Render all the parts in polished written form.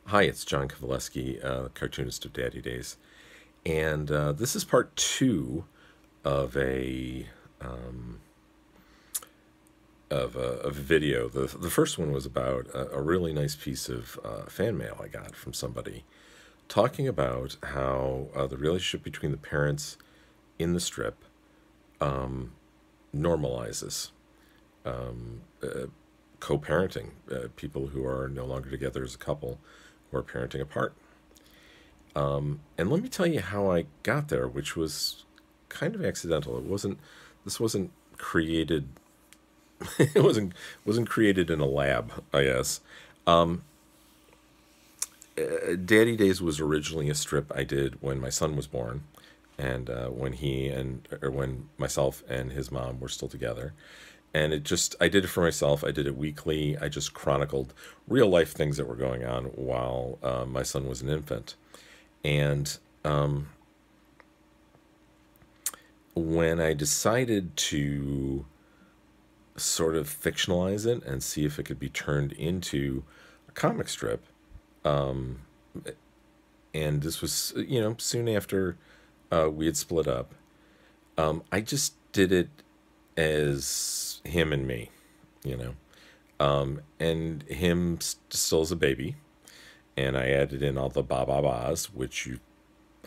Hi, it's John Kovaleski, cartoonist of Daddy Days, and this is part two of a video. The first one was about a really nice piece of fan mail I got from somebody talking about how the relationship between the parents in the strip normalizes co-parenting, people who are no longer together as a couple who are parenting apart. And let me tell you how I got there, which was kind of accidental. It wasn't. This wasn't created. It wasn't created in a lab, I guess. Daddy Days was originally a strip I did when my son was born, and when myself and his mom were still together. And I did it for myself. I did it weekly. I just chronicled real life things that were going on while my son was an infant. And when I decided to sort of fictionalize it and see if it could be turned into a comic strip, and this was, soon after we had split up, I just did it as him and me, you know, and him still as a baby. And I added in all the ba ba ba's, which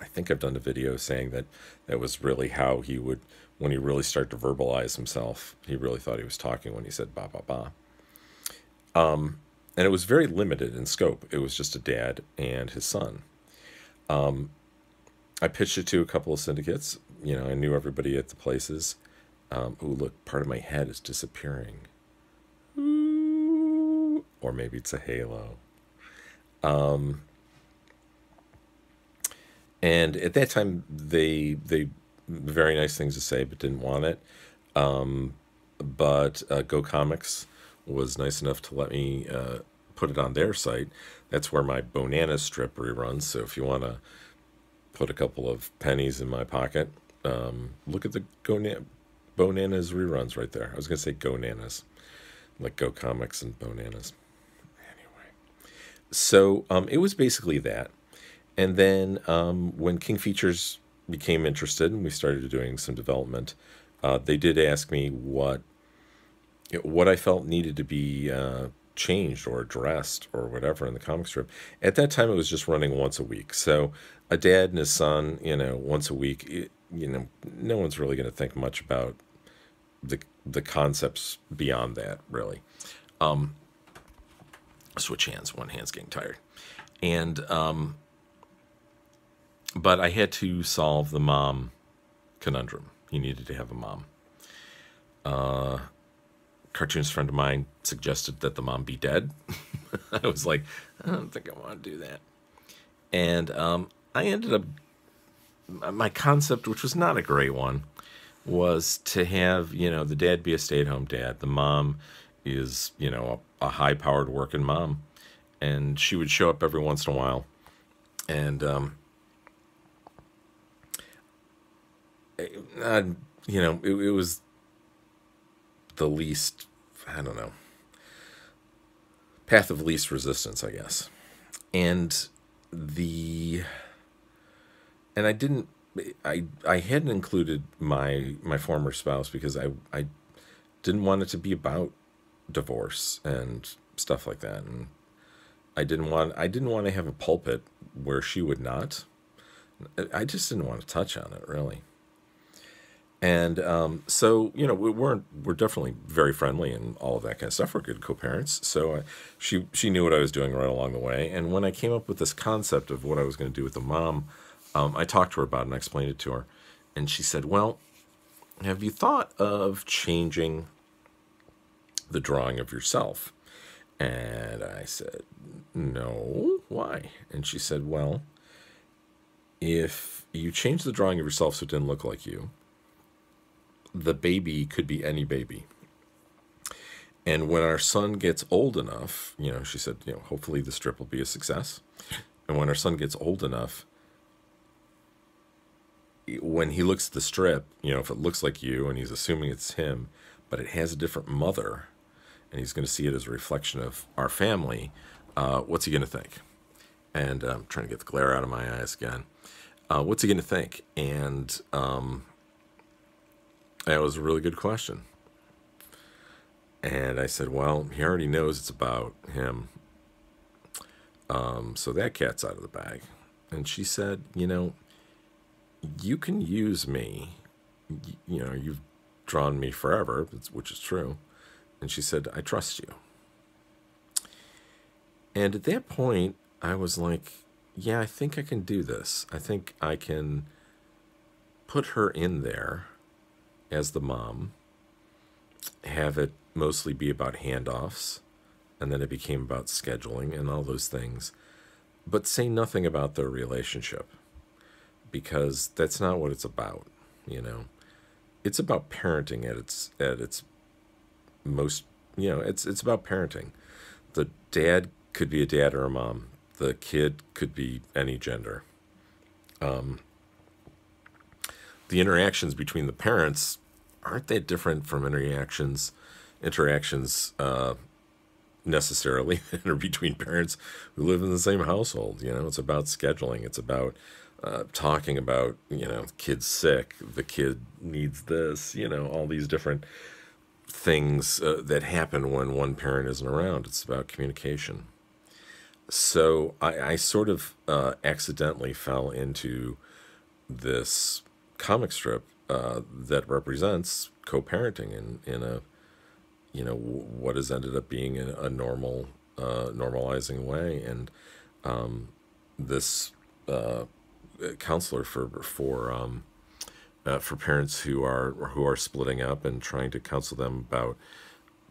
I think I've done a video saying that that was really how he would, when he really started to verbalize himself, he really thought he was talking when he said ba ba ba. And it was very limited in scope. It was just a dad and his son. I pitched it to a couple of syndicates. I knew everybody at the places. Ooh, look, part of my head is disappearing. Ooh, or maybe it's a halo. And at that time, they very nice things to say, but didn't want it. But Go Comics was nice enough to let me put it on their site. That's where my Bonana strip reruns. So if you want to put a couple of pennies in my pocket, look at the Bonanas reruns right there. I was going to say Go Nanas, like Go Comics and Bonanas. Anyway, so it was basically that. And then when King Features became interested and we started doing some development, they did ask me what I felt needed to be changed or addressed or whatever in the comic strip. At that time, it was just running once a week. So a dad and his son, once a week. No one's really going to think much about the concepts beyond that, really. Switch hands. One hand's getting tired, and but I had to solve the mom conundrum. He needed to have a mom. Cartoonist friend of mine suggested that the mom be dead. I was like, I don't think I want to do that. And I ended up, my concept, which was not a great one, was to have, the dad be a stay-at-home dad. The mom is, a high-powered working mom. And she would show up every once in a while. And, it was the least, I don't know, path of least resistance, I guess. And the, and I didn't, I hadn't included my former spouse because I didn't want it to be about divorce and stuff like that. And I didn't want to have a pulpit where she would not. I just didn't want to touch on it, really. And so, we're definitely very friendly and all of that kind of stuff. We're good co-parents. So she knew what I was doing right along the way. And when I came up with this concept of what I was going to do with the mom, I talked to her about it and I explained it to her. And she said, well, have you thought of changing the drawing of yourself? And I said, no, why? And she said, well, if you change the drawing of yourself so it didn't look like you, the baby could be any baby. And when our son gets old enough, she said, hopefully the strip will be a success. And when our son gets old enough, when he looks at the strip, if it looks like you and he's assuming it's him, but it has a different mother, and he's going to see it as a reflection of our family, what's he going to think? And I'm trying to get the glare out of my eyes again. What's he going to think? And that was a really good question. And I said, well, he already knows it's about him. So that cat's out of the bag. And she said, you can use me. You've drawn me forever, which is true. And she said, I trust you. And at that point, I was like, yeah, I think I can do this. I think I can put her in there as the mom, have it mostly be about handoffs, and then it became about scheduling and all those things, but say nothing about their relationship, because that's not what it's about. It's about parenting at its most. It's about parenting. The dad could be a dad or a mom. The kid could be any gender. The interactions between the parents aren't that different from interactions necessarily that are between parents who live in the same household. It's about scheduling. It's about talking about, kid's sick, the kid needs this, all these different things that happen when one parent isn't around. It's about communication. So I sort of accidentally fell into this comic strip that represents co-parenting in a, what has ended up being a normal, normalizing way. And this counselor for parents who are splitting up and trying to counsel them about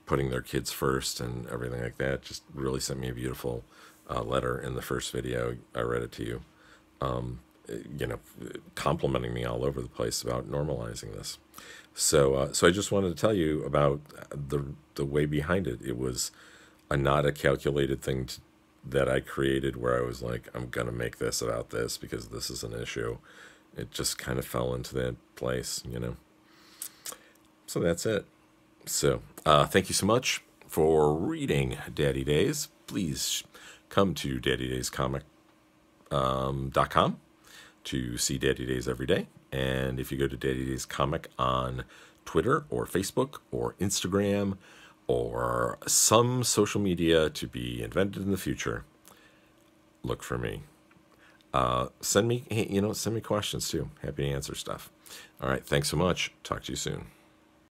putting their kids first and everything like that just really sent me a beautiful letter in the first video. I read it to you, complimenting me all over the place about normalizing this. So I just wanted to tell you about the way behind it. It was not a calculated thing that I created where I was like, I'm going to make this about this because this is an issue. It just kind of fell into that place, So that's it. So thank you so much for reading Daddy Daze. Please come to DaddyDazesComic.com to see Daddy Daze every day. And if you go to Daddy Daze Comic on Twitter or Facebook or Instagram or some social media to be invented in the future, look for me. Send me questions too. Happy to answer stuff. All right. Thanks so much. Talk to you soon.